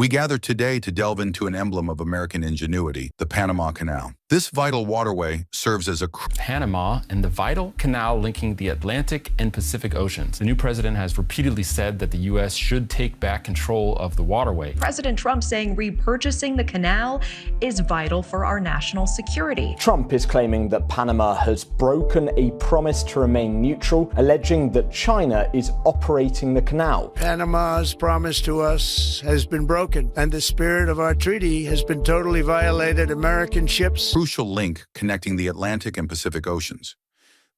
We gather today to delve into an emblem of American ingenuity, the Panama Canal. This vital waterway serves as a Panama and the vital canal linking the Atlantic and Pacific Oceans. The new president has repeatedly said that the U.S. should take back control of the waterway. President Trump saying repurchasing the canal is vital for our national security. Trump is claiming that Panama has broken a promise to remain neutral, alleging that China is operating the canal. Panama's promise to us has been broken, and the spirit of our treaty has been totally violated. American ships. Crucial link connecting the Atlantic and Pacific Oceans.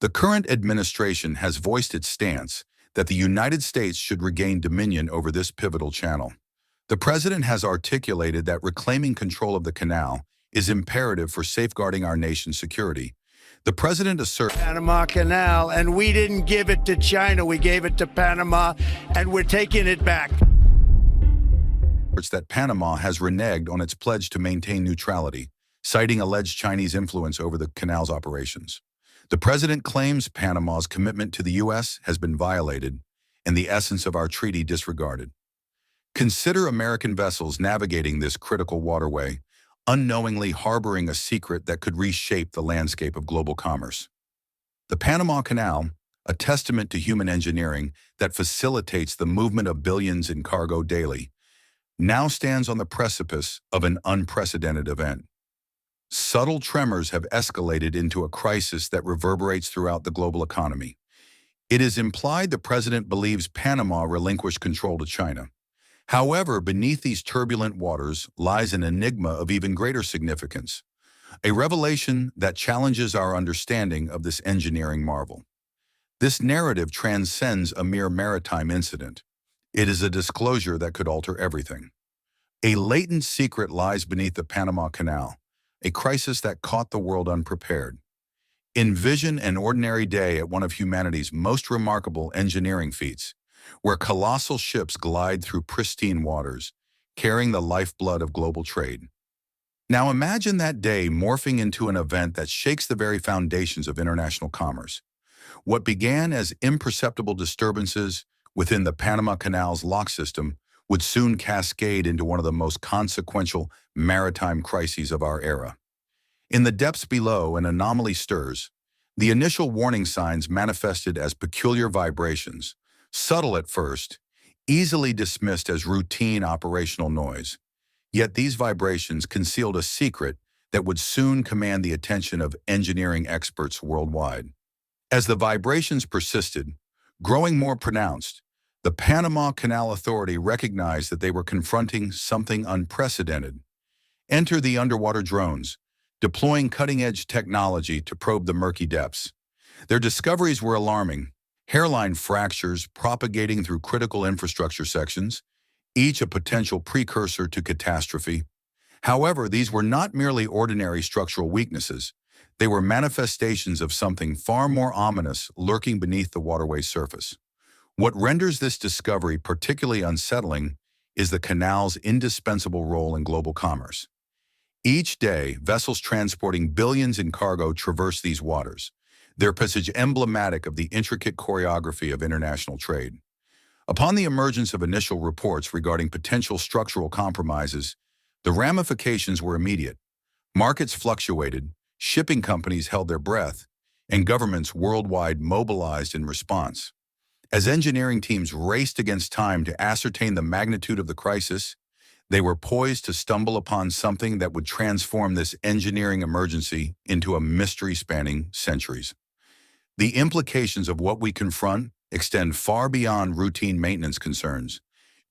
The current administration has voiced its stance that the United States should regain dominion over this pivotal channel. The president has articulated that reclaiming control of the canal is imperative for safeguarding our nation's security. The president asserts Panama Canal, and we didn't give it to China, we gave it to Panama, and we're taking it back. That Panama has reneged on its pledge to maintain neutrality, citing alleged Chinese influence over the canal's operations. The president claims Panama's commitment to the U.S. has been violated and the essence of our treaty disregarded. Consider American vessels navigating this critical waterway, unknowingly harboring a secret that could reshape the landscape of global commerce. The Panama Canal, a testament to human engineering that facilitates the movement of billions in cargo daily, now stands on the precipice of an unprecedented event. Subtle tremors have escalated into a crisis that reverberates throughout the global economy. It is implied the president believes Panama relinquished control to China. However, beneath these turbulent waters lies an enigma of even greater significance, a revelation that challenges our understanding of this engineering marvel. This narrative transcends a mere maritime incident. It is a disclosure that could alter everything. A latent secret lies beneath the Panama Canal, a crisis that caught the world unprepared. Envision an ordinary day at one of humanity's most remarkable engineering feats, where colossal ships glide through pristine waters, carrying the lifeblood of global trade. Now imagine that day morphing into an event that shakes the very foundations of international commerce. What began as imperceptible disturbances within the Panama Canal's lock system would soon cascade into one of the most consequential maritime crises of our era. In the depths below, an anomaly stirs. The initial warning signs manifested as peculiar vibrations, subtle at first, easily dismissed as routine operational noise. Yet these vibrations concealed a secret that would soon command the attention of engineering experts worldwide. As the vibrations persisted, growing more pronounced, the Panama Canal Authority recognized that they were confronting something unprecedented. Enter the underwater drones, deploying cutting-edge technology to probe the murky depths. Their discoveries were alarming. Hairline fractures propagating through critical infrastructure sections, each a potential precursor to catastrophe. However, these were not merely ordinary structural weaknesses. They were manifestations of something far more ominous lurking beneath the waterway's surface. What renders this discovery particularly unsettling is the canal's indispensable role in global commerce. Each day, vessels transporting billions in cargo traverse these waters, their passage emblematic of the intricate choreography of international trade. Upon the emergence of initial reports regarding potential structural compromises, the ramifications were immediate. Markets fluctuated, shipping companies held their breath, and governments worldwide mobilized in response. As engineering teams raced against time to ascertain the magnitude of the crisis, they were poised to stumble upon something that would transform this engineering emergency into a mystery spanning centuries. The implications of what we confront extend far beyond routine maintenance concerns.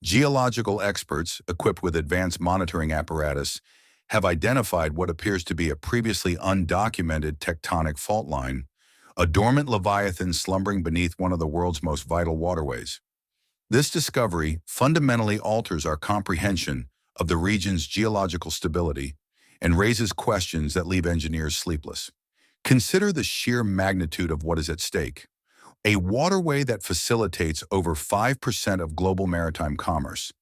Geological experts, equipped with advanced monitoring apparatus, have identified what appears to be a previously undocumented tectonic fault line, a dormant leviathan slumbering beneath one of the world's most vital waterways. This discovery fundamentally alters our comprehension of the region's geological stability and raises questions that leave engineers sleepless. Consider the sheer magnitude of what is at stake. A waterway that facilitates over 5% of global maritime commerce,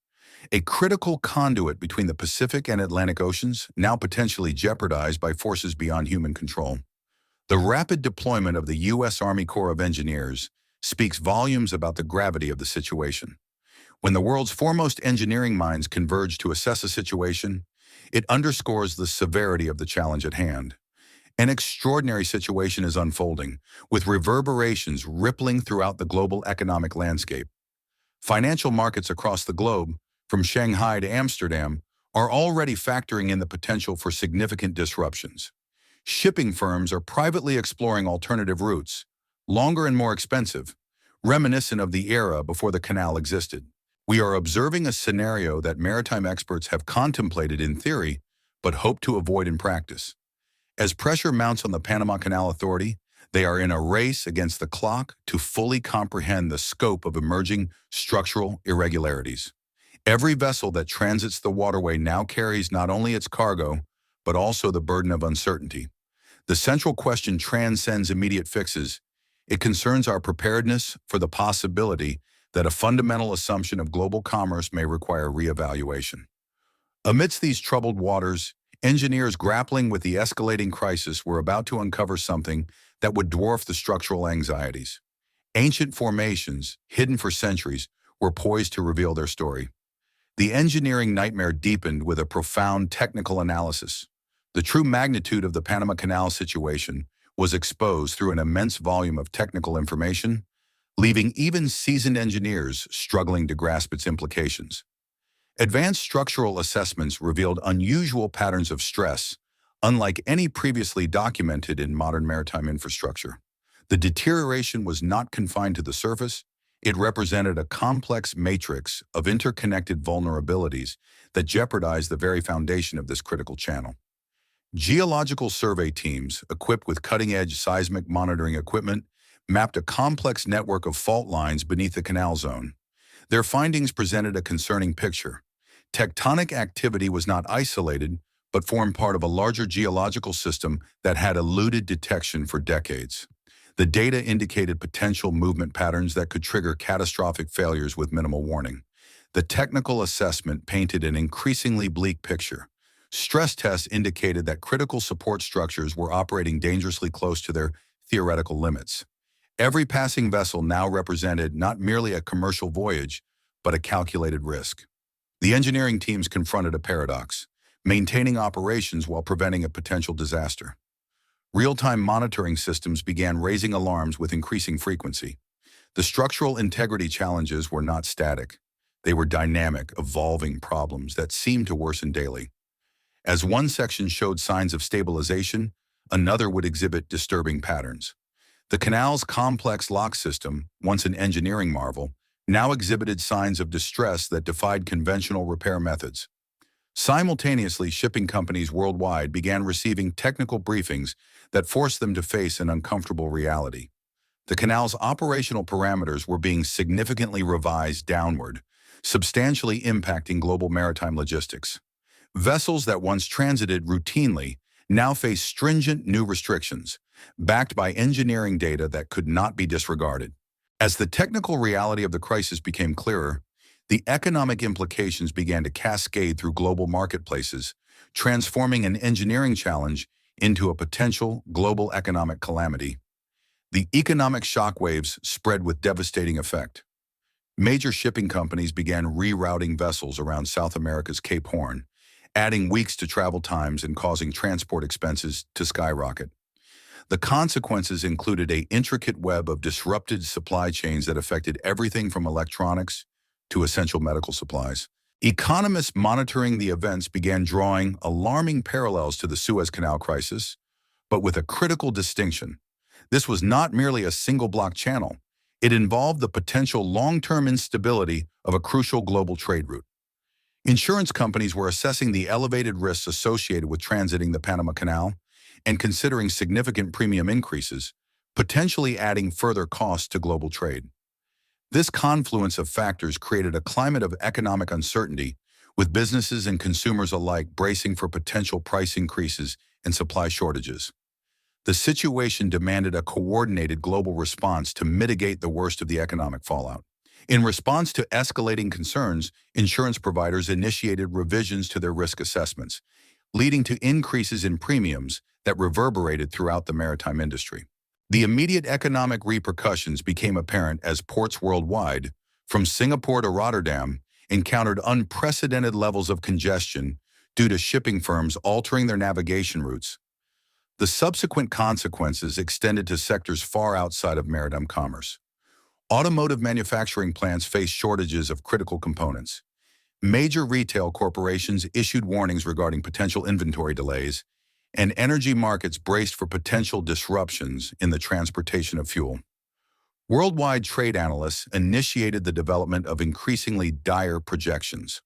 a critical conduit between the Pacific and Atlantic Oceans, now potentially jeopardized by forces beyond human control. The rapid deployment of the U.S. Army Corps of Engineers speaks volumes about the gravity of the situation. When the world's foremost engineering minds converge to assess a situation, it underscores the severity of the challenge at hand. An extraordinary situation is unfolding, with reverberations rippling throughout the global economic landscape. Financial markets across the globe, from Shanghai to Amsterdam, are already factoring in the potential for significant disruptions. Shipping firms are privately exploring alternative routes, longer and more expensive, reminiscent of the era before the canal existed. We are observing a scenario that maritime experts have contemplated in theory, but hope to avoid in practice. As pressure mounts on the Panama Canal Authority, they are in a race against the clock to fully comprehend the scope of emerging structural irregularities. Every vessel that transits the waterway now carries not only its cargo, but also the burden of uncertainty. The central question transcends immediate fixes. It concerns our preparedness for the possibility that a fundamental assumption of global commerce may require reevaluation. Amidst these troubled waters, engineers grappling with the escalating crisis were about to uncover something that would dwarf the structural anxieties. Ancient formations, hidden for centuries, were poised to reveal their story. The engineering nightmare deepened with a profound technical analysis. The true magnitude of the Panama Canal situation was exposed through an immense volume of technical information, leaving even seasoned engineers struggling to grasp its implications. Advanced structural assessments revealed unusual patterns of stress, unlike any previously documented in modern maritime infrastructure. The deterioration was not confined to the surface. It represented a complex matrix of interconnected vulnerabilities that jeopardized the very foundation of this critical channel. Geological survey teams, equipped with cutting-edge seismic monitoring equipment, mapped a complex network of fault lines beneath the canal zone. Their findings presented a concerning picture. Tectonic activity was not isolated, but formed part of a larger geological system that had eluded detection for decades. The data indicated potential movement patterns that could trigger catastrophic failures with minimal warning. The technical assessment painted an increasingly bleak picture. Stress tests indicated that critical support structures were operating dangerously close to their theoretical limits. Every passing vessel now represented not merely a commercial voyage, but a calculated risk. The engineering teams confronted a paradox, maintaining operations while preventing a potential disaster. Real-time monitoring systems began raising alarms with increasing frequency. The structural integrity challenges were not static. They were dynamic, evolving problems that seemed to worsen daily. As one section showed signs of stabilization, another would exhibit disturbing patterns. The canal's complex lock system, once an engineering marvel, now exhibited signs of distress that defied conventional repair methods. Simultaneously, shipping companies worldwide began receiving technical briefings that forced them to face an uncomfortable reality. The canal's operational parameters were being significantly revised downward, substantially impacting global maritime logistics. Vessels that once transited routinely now face stringent new restrictions, backed by engineering data that could not be disregarded. As the technical reality of the crisis became clearer, the economic implications began to cascade through global marketplaces, transforming an engineering challenge into a potential global economic calamity. The economic shockwaves spread with devastating effect. Major shipping companies began rerouting vessels around South America's Cape Horn, adding weeks to travel times and causing transport expenses to skyrocket. The consequences included an intricate web of disrupted supply chains that affected everything from electronics to essential medical supplies. Economists monitoring the events began drawing alarming parallels to the Suez Canal crisis, but with a critical distinction. This was not merely a single-block channel. It involved the potential long-term instability of a crucial global trade route. Insurance companies were assessing the elevated risks associated with transiting the Panama Canal and considering significant premium increases, potentially adding further costs to global trade. This confluence of factors created a climate of economic uncertainty, with businesses and consumers alike bracing for potential price increases and supply shortages. The situation demanded a coordinated global response to mitigate the worst of the economic fallout. In response to escalating concerns, insurance providers initiated revisions to their risk assessments, leading to increases in premiums that reverberated throughout the maritime industry. The immediate economic repercussions became apparent as ports worldwide, from Singapore to Rotterdam, encountered unprecedented levels of congestion due to shipping firms altering their navigation routes. The subsequent consequences extended to sectors far outside of maritime commerce. Automotive manufacturing plants faced shortages of critical components. Major retail corporations issued warnings regarding potential inventory delays, and energy markets braced for potential disruptions in the transportation of fuel. Worldwide trade analysts initiated the development of increasingly dire projections.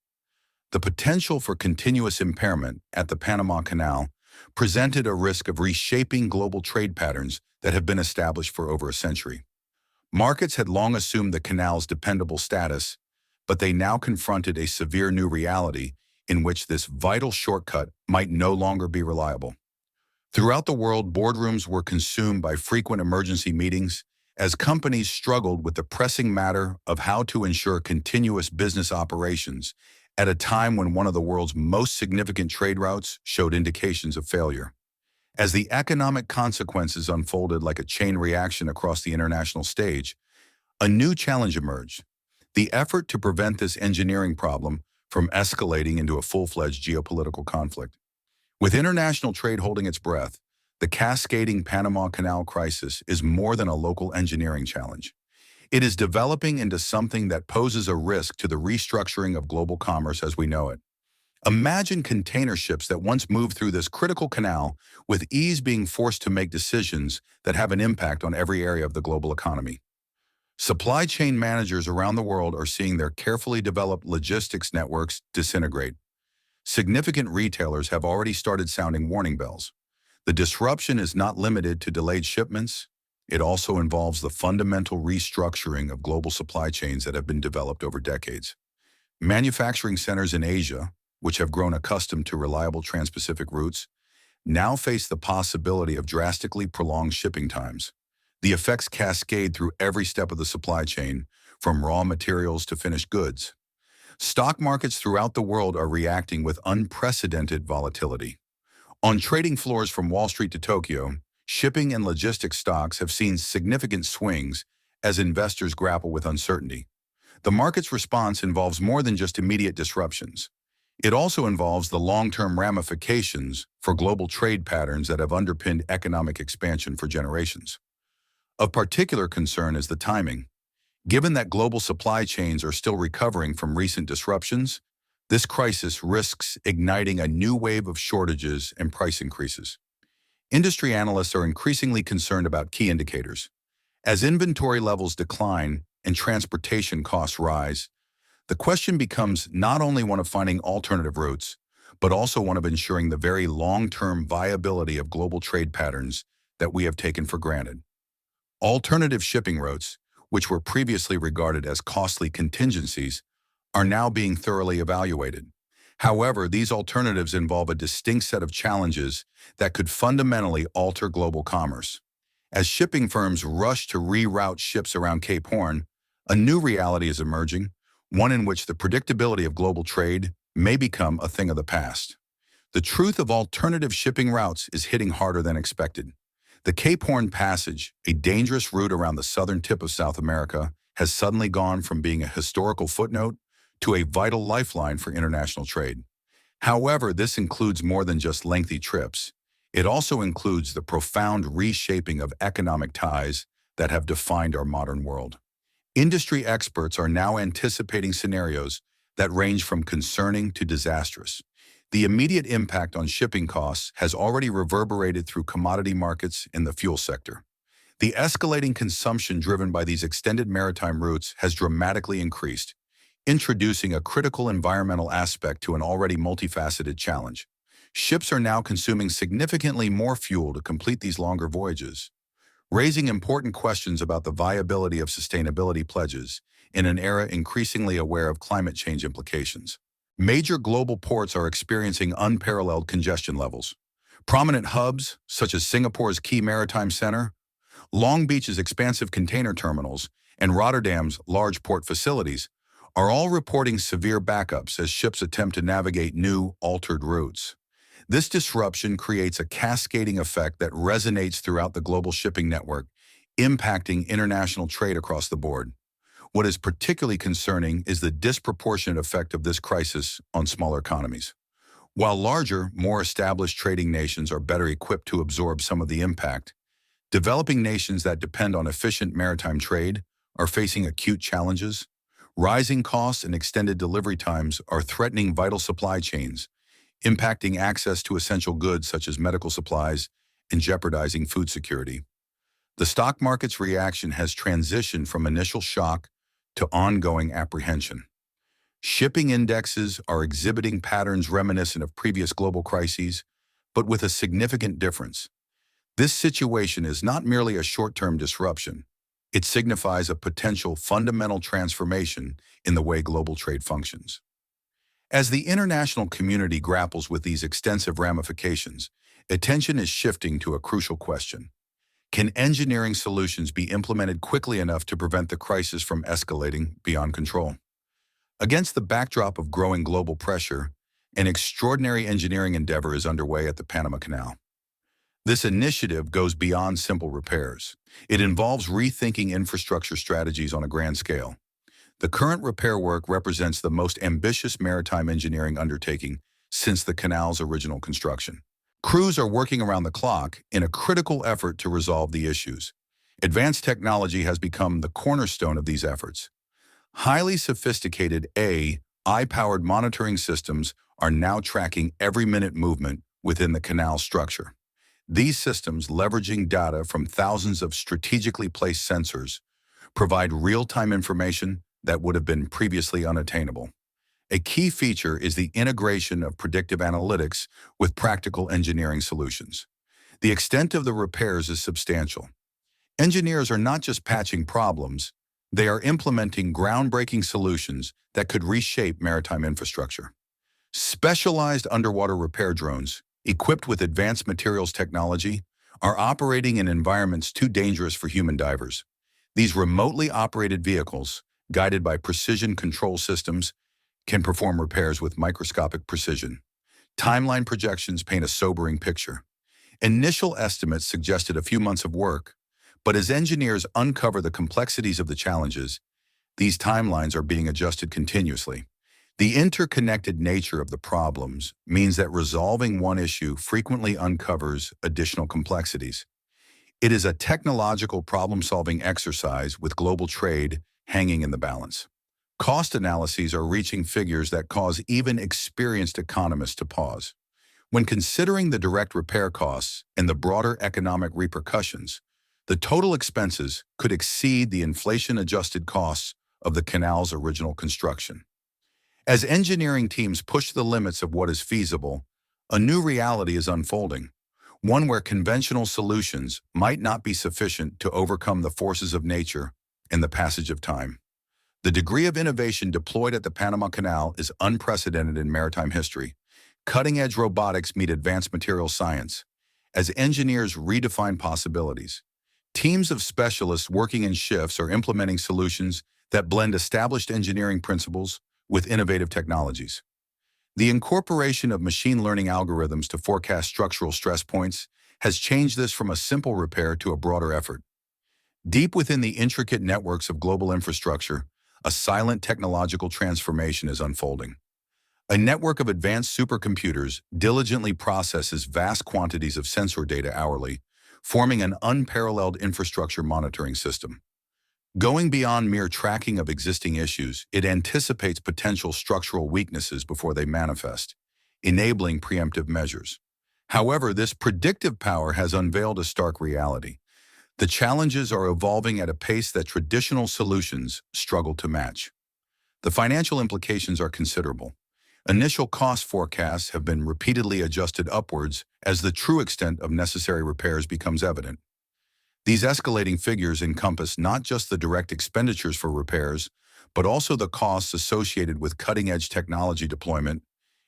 The potential for continuous impairment at the Panama Canal presented a risk of reshaping global trade patterns that have been established for over a century. Markets had long assumed the canal's dependable status, but they now confronted a severe new reality in which this vital shortcut might no longer be reliable. Throughout the world, boardrooms were consumed by frequent emergency meetings as companies struggled with the pressing matter of how to ensure continuous business operations at a time when one of the world's most significant trade routes showed indications of failure. As the economic consequences unfolded like a chain reaction across the international stage, a new challenge emerged: the effort to prevent this engineering problem from escalating into a full-fledged geopolitical conflict. With international trade holding its breath, the cascading Panama Canal crisis is more than a local engineering challenge. It is developing into something that poses a risk to the restructuring of global commerce as we know it. Imagine container ships that once moved through this critical canal with ease being forced to make decisions that have an impact on every area of the global economy. Supply chain managers around the world are seeing their carefully developed logistics networks disintegrate. Significant retailers have already started sounding warning bells. The disruption is not limited to delayed shipments. It also involves the fundamental restructuring of global supply chains that have been developed over decades. Manufacturing centers in Asia, which have grown accustomed to reliable trans-Pacific routes, now face the possibility of drastically prolonged shipping times. The effects cascade through every step of the supply chain, from raw materials to finished goods. Stock markets throughout the world are reacting with unprecedented volatility. On trading floors from Wall Street to Tokyo, shipping and logistics stocks have seen significant swings as investors grapple with uncertainty. The market's response involves more than just immediate disruptions. It also involves the long-term ramifications for global trade patterns that have underpinned economic expansion for generations. Of particular concern is the timing. Given that global supply chains are still recovering from recent disruptions, this crisis risks igniting a new wave of shortages and price increases. Industry analysts are increasingly concerned about key indicators. As inventory levels decline and transportation costs rise, the question becomes not only one of finding alternative routes, but also one of ensuring the very long-term viability of global trade patterns that we have taken for granted. Alternative shipping routes, which were previously regarded as costly contingencies, are now being thoroughly evaluated. However, these alternatives involve a distinct set of challenges that could fundamentally alter global commerce. As shipping firms rush to reroute ships around Cape Horn, a new reality is emerging, one in which the predictability of global trade may become a thing of the past. The truth of alternative shipping routes is hitting harder than expected. The Cape Horn Passage, a dangerous route around the southern tip of South America, has suddenly gone from being a historical footnote to a vital lifeline for international trade. However, this includes more than just lengthy trips. It also includes the profound reshaping of economic ties that have defined our modern world. Industry experts are now anticipating scenarios that range from concerning to disastrous. The immediate impact on shipping costs has already reverberated through commodity markets in the fuel sector. The escalating consumption driven by these extended maritime routes has dramatically increased, introducing a critical environmental aspect to an already multifaceted challenge. Ships are now consuming significantly more fuel to complete these longer voyages, raising important questions about the viability of sustainability pledges in an era increasingly aware of climate change implications. Major global ports are experiencing unparalleled congestion levels. Prominent hubs, such as Singapore's key maritime center, Long Beach's expansive container terminals, and Rotterdam's large port facilities, are all reporting severe backups as ships attempt to navigate new, altered routes. This disruption creates a cascading effect that resonates throughout the global shipping network, impacting international trade across the board. What is particularly concerning is the disproportionate effect of this crisis on smaller economies. While larger, more established trading nations are better equipped to absorb some of the impact, developing nations that depend on efficient maritime trade are facing acute challenges. Rising costs and extended delivery times are threatening vital supply chains, impacting access to essential goods such as medical supplies and jeopardizing food security. The stock market's reaction has transitioned from initial shock to ongoing apprehension. Shipping indexes are exhibiting patterns reminiscent of previous global crises, but with a significant difference. This situation is not merely a short-term disruption. It signifies a potential fundamental transformation in the way global trade functions. As the international community grapples with these extensive ramifications, attention is shifting to a crucial question. Can engineering solutions be implemented quickly enough to prevent the crisis from escalating beyond control? Against the backdrop of growing global pressure, an extraordinary engineering endeavor is underway at the Panama Canal. This initiative goes beyond simple repairs. It involves rethinking infrastructure strategies on a grand scale. The current repair work represents the most ambitious maritime engineering undertaking since the canal's original construction. Crews are working around the clock in a critical effort to resolve the issues. Advanced technology has become the cornerstone of these efforts. Highly sophisticated AI-powered monitoring systems are now tracking every minute movement within the canal structure. These systems, leveraging data from thousands of strategically placed sensors, provide real-time information that would have been previously unattainable. A key feature is the integration of predictive analytics with practical engineering solutions. The extent of the repairs is substantial. Engineers are not just patching problems, they are implementing groundbreaking solutions that could reshape maritime infrastructure. Specialized underwater repair drones, equipped with advanced materials technology, are operating in environments too dangerous for human divers. These remotely operated vehicles, guided by precision control systems, can perform repairs with microscopic precision. Timeline projections paint a sobering picture. Initial estimates suggested a few months of work, but as engineers uncover the complexities of the challenges, these timelines are being adjusted continuously. The interconnected nature of the problems means that resolving one issue frequently uncovers additional complexities. It is a technological problem-solving exercise with global trade hanging in the balance. Cost analyses are reaching figures that cause even experienced economists to pause. When considering the direct repair costs and the broader economic repercussions, the total expenses could exceed the inflation-adjusted costs of the canal's original construction. As engineering teams push the limits of what is feasible, a new reality is unfolding, one where conventional solutions might not be sufficient to overcome the forces of nature and the passage of time. The degree of innovation deployed at the Panama Canal is unprecedented in maritime history. Cutting-edge robotics meet advanced material science. As engineers redefine possibilities, teams of specialists working in shifts are implementing solutions that blend established engineering principles with innovative technologies. The incorporation of machine learning algorithms to forecast structural stress points has changed this from a simple repair to a broader effort. Deep within the intricate networks of global infrastructure, a silent technological transformation is unfolding. A network of advanced supercomputers diligently processes vast quantities of sensor data hourly, forming an unparalleled infrastructure monitoring system. Going beyond mere tracking of existing issues, it anticipates potential structural weaknesses before they manifest, enabling preemptive measures. However, this predictive power has unveiled a stark reality. The challenges are evolving at a pace that traditional solutions struggle to match. The financial implications are considerable. Initial cost forecasts have been repeatedly adjusted upwards as the true extent of necessary repairs becomes evident. These escalating figures encompass not just the direct expenditures for repairs, but also the costs associated with cutting-edge technology deployment,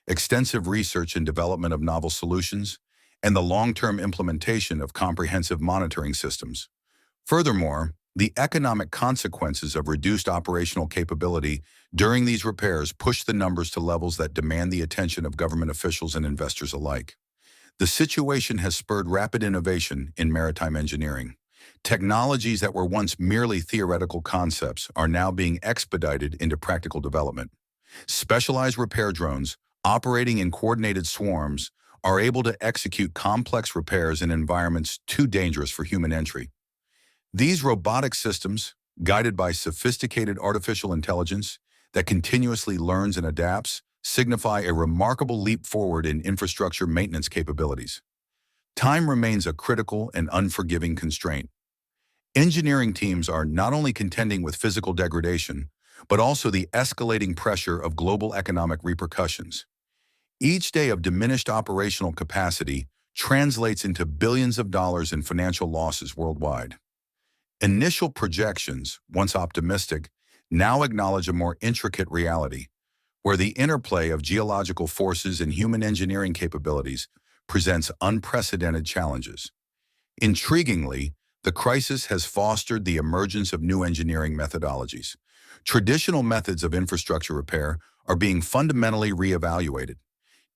extensive research and development of novel solutions, and the long-term implementation of comprehensive monitoring systems. Furthermore, the economic consequences of reduced operational capability during these repairs push the numbers to levels that demand the attention of government officials and investors alike. The situation has spurred rapid innovation in maritime engineering. Technologies that were once merely theoretical concepts are now being expedited into practical development. Specialized repair drones, operating in coordinated swarms, are able to execute complex repairs in environments too dangerous for human entry. These robotic systems, guided by sophisticated artificial intelligence that continuously learns and adapts, signify a remarkable leap forward in infrastructure maintenance capabilities. Time remains a critical and unforgiving constraint. Engineering teams are not only contending with physical degradation, but also the escalating pressure of global economic repercussions. Each day of diminished operational capacity translates into billions of dollars in financial losses worldwide. Initial projections, once optimistic, now acknowledge a more intricate reality, where the interplay of geological forces and human engineering capabilities presents unprecedented challenges. Intriguingly, the crisis has fostered the emergence of new engineering methodologies. Traditional methods of infrastructure repair are being fundamentally reevaluated.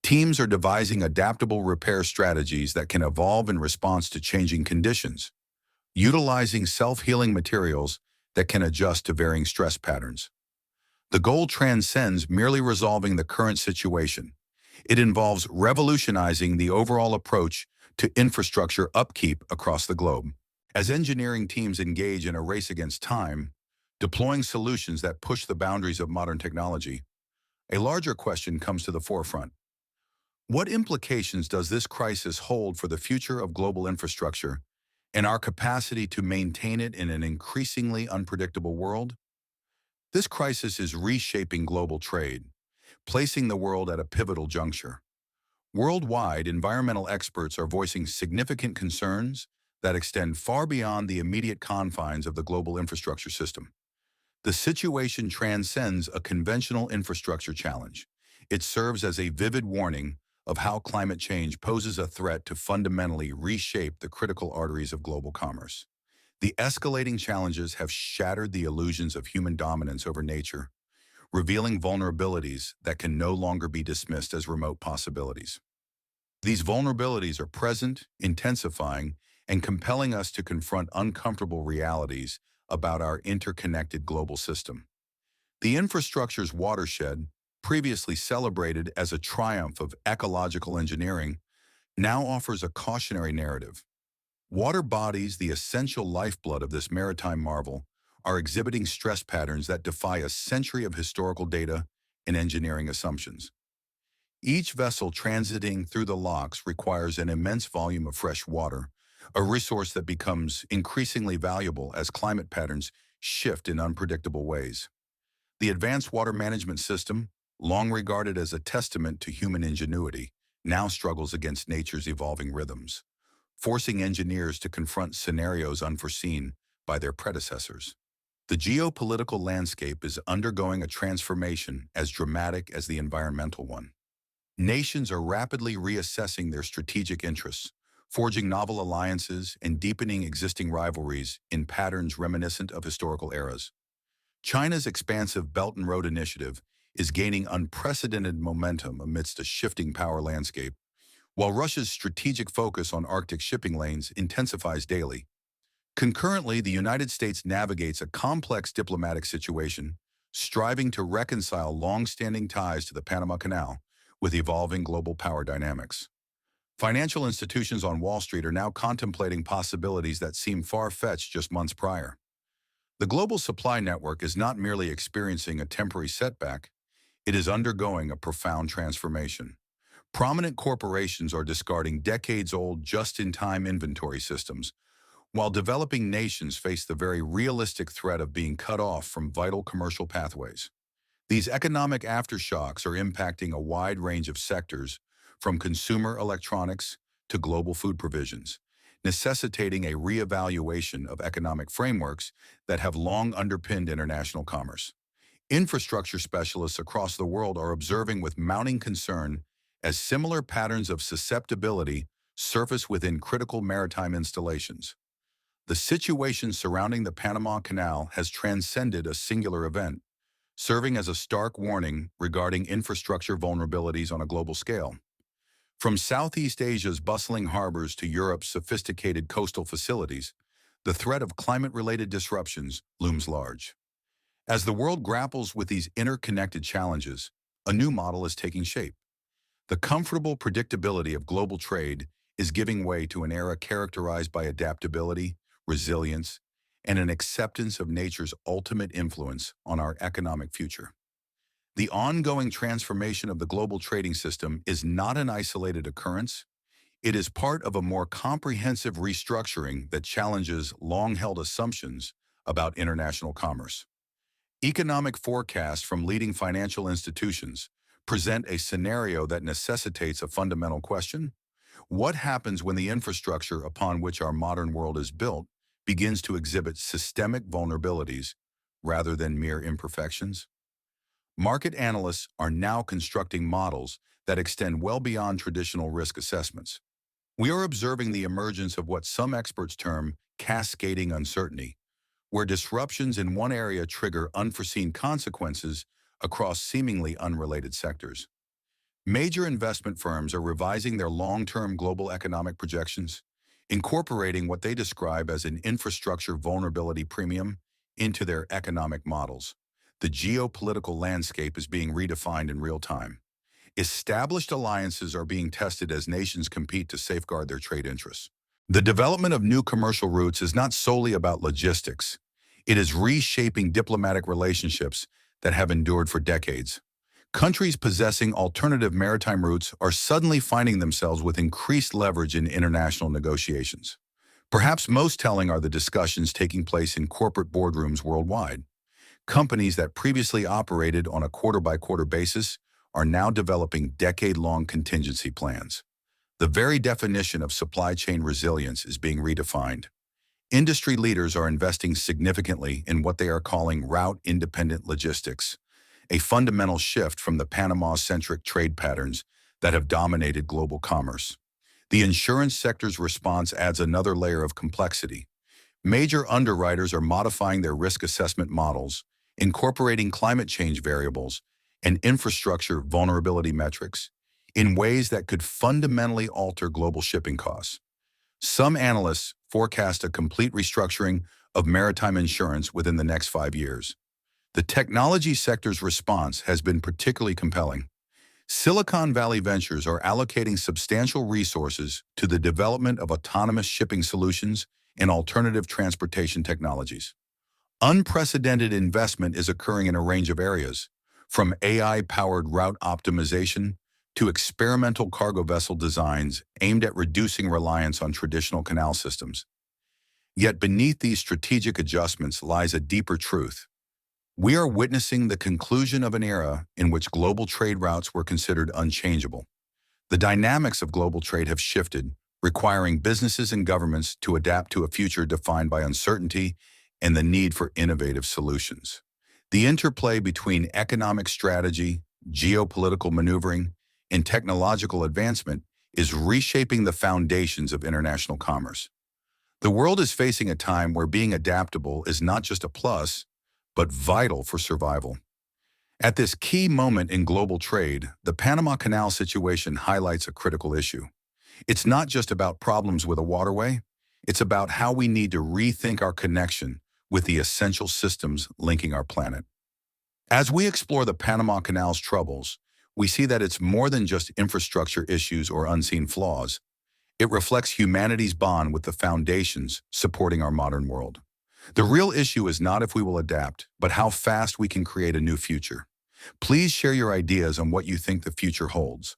Teams are devising adaptable repair strategies that can evolve in response to changing conditions, utilizing self-healing materials that can adjust to varying stress patterns. The goal transcends merely resolving the current situation. It involves revolutionizing the overall approach to infrastructure upkeep across the globe. As engineering teams engage in a race against time, deploying solutions that push the boundaries of modern technology, a larger question comes to the forefront. What implications does this crisis hold for the future of global infrastructure and our capacity to maintain it in an increasingly unpredictable world? This crisis is reshaping global trade, placing the world at a pivotal juncture. Worldwide, environmental experts are voicing significant concerns that extend far beyond the immediate confines of the global infrastructure system. The situation transcends a conventional infrastructure challenge. It serves as a vivid warning of how climate change poses a threat to fundamentally reshape the critical arteries of global commerce. The escalating challenges have shattered the illusions of human dominance over nature, revealing vulnerabilities that can no longer be dismissed as remote possibilities. These vulnerabilities are present, intensifying, and compelling us to confront uncomfortable realities about our interconnected global system. The infrastructure's watershed, previously celebrated as a triumph of ecological engineering, now offers a cautionary narrative. Water bodies, the essential lifeblood of this maritime marvel, are exhibiting stress patterns that defy a century of historical data and engineering assumptions. Each vessel transiting through the locks requires an immense volume of fresh water, a resource that becomes increasingly valuable as climate patterns shift in unpredictable ways. The advanced water management system, long regarded as a testament to human ingenuity, now struggles against nature's evolving rhythms, forcing engineers to confront scenarios unforeseen by their predecessors. The geopolitical landscape is undergoing a transformation as dramatic as the environmental one. Nations are rapidly reassessing their strategic interests, forging novel alliances and deepening existing rivalries in patterns reminiscent of historical eras. China's expansive Belt and Road Initiative is gaining unprecedented momentum amidst a shifting power landscape, while Russia's strategic focus on Arctic shipping lanes intensifies daily. Concurrently, the United States navigates a complex diplomatic situation, striving to reconcile long-standing ties to the Panama Canal with evolving global power dynamics. Financial institutions on Wall Street are now contemplating possibilities that seemed far-fetched just months prior. The global supply network is not merely experiencing a temporary setback, it is undergoing a profound transformation. Prominent corporations are discarding decades-old just-in-time inventory systems, while developing nations face the very realistic threat of being cut off from vital commercial pathways. These economic aftershocks are impacting a wide range of sectors, from consumer electronics to global food provisions, necessitating a reevaluation of economic frameworks that have long underpinned international commerce. Infrastructure specialists across the world are observing with mounting concern as similar patterns of susceptibility surface within critical maritime installations. The situation surrounding the Panama Canal has transcended a singular event, serving as a stark warning regarding infrastructure vulnerabilities on a global scale. From Southeast Asia's bustling harbors to Europe's sophisticated coastal facilities, the threat of climate-related disruptions looms large. As the world grapples with these interconnected challenges, a new model is taking shape. The comfortable predictability of global trade is giving way to an era characterized by adaptability, resilience, and an acceptance of nature's ultimate influence on our economic future. The ongoing transformation of the global trading system is not an isolated occurrence. It is part of a more comprehensive restructuring that challenges long-held assumptions about international commerce. Economic forecasts from leading financial institutions present a scenario that necessitates a fundamental question. What happens when the infrastructure upon which our modern world is built begins to exhibit systemic vulnerabilities rather than mere imperfections? Market analysts are now constructing models that extend well beyond traditional risk assessments. We are observing the emergence of what some experts term cascading uncertainty, where disruptions in one area trigger unforeseen consequences across seemingly unrelated sectors. Major investment firms are revising their long-term global economic projections, incorporating what they describe as an infrastructure vulnerability premium into their economic models. The geopolitical landscape is being redefined in real time. Established alliances are being tested as nations compete to safeguard their trade interests. The development of new commercial routes is not solely about logistics. It is reshaping diplomatic relationships that have endured for decades. Countries possessing alternative maritime routes are suddenly finding themselves with increased leverage in international negotiations. Perhaps most telling are the discussions taking place in corporate boardrooms worldwide. Companies that previously operated on a quarter-by-quarter basis are now developing decade-long contingency plans. The very definition of supply chain resilience is being redefined. Industry leaders are investing significantly in what they are calling route-independent logistics, a fundamental shift from the Panama-centric trade patterns that have dominated global commerce. The insurance sector's response adds another layer of complexity. Major underwriters are modifying their risk assessment models, incorporating climate change variables and infrastructure vulnerability metrics in ways that could fundamentally alter global shipping costs. Some analysts forecast a complete restructuring of maritime insurance within the next 5 years. The technology sector's response has been particularly compelling. Silicon Valley ventures are allocating substantial resources to the development of autonomous shipping solutions and alternative transportation technologies. Unprecedented investment is occurring in a range of areas, from AI-powered route optimization to experimental cargo vessel designs aimed at reducing reliance on traditional canal systems. Yet beneath these strategic adjustments lies a deeper truth. We are witnessing the conclusion of an era in which global trade routes were considered unchangeable. The dynamics of global trade have shifted, requiring businesses and governments to adapt to a future defined by uncertainty and the need for innovative solutions. The interplay between economic strategy, geopolitical maneuvering, and technological advancement is reshaping the foundations of international commerce. The world is facing a time where being adaptable is not just a plus, but vital for survival. At this key moment in global trade, the Panama Canal situation highlights a critical issue. It's not just about problems with a waterway, it's about how we need to rethink our connection with the essential systems linking our planet. As we explore the Panama Canal's troubles, we see that it's more than just infrastructure issues or unseen flaws. It reflects humanity's bond with the foundations supporting our modern world. The real issue is not if we will adapt, but how fast we can create a new future. Please share your ideas on what you think the future holds.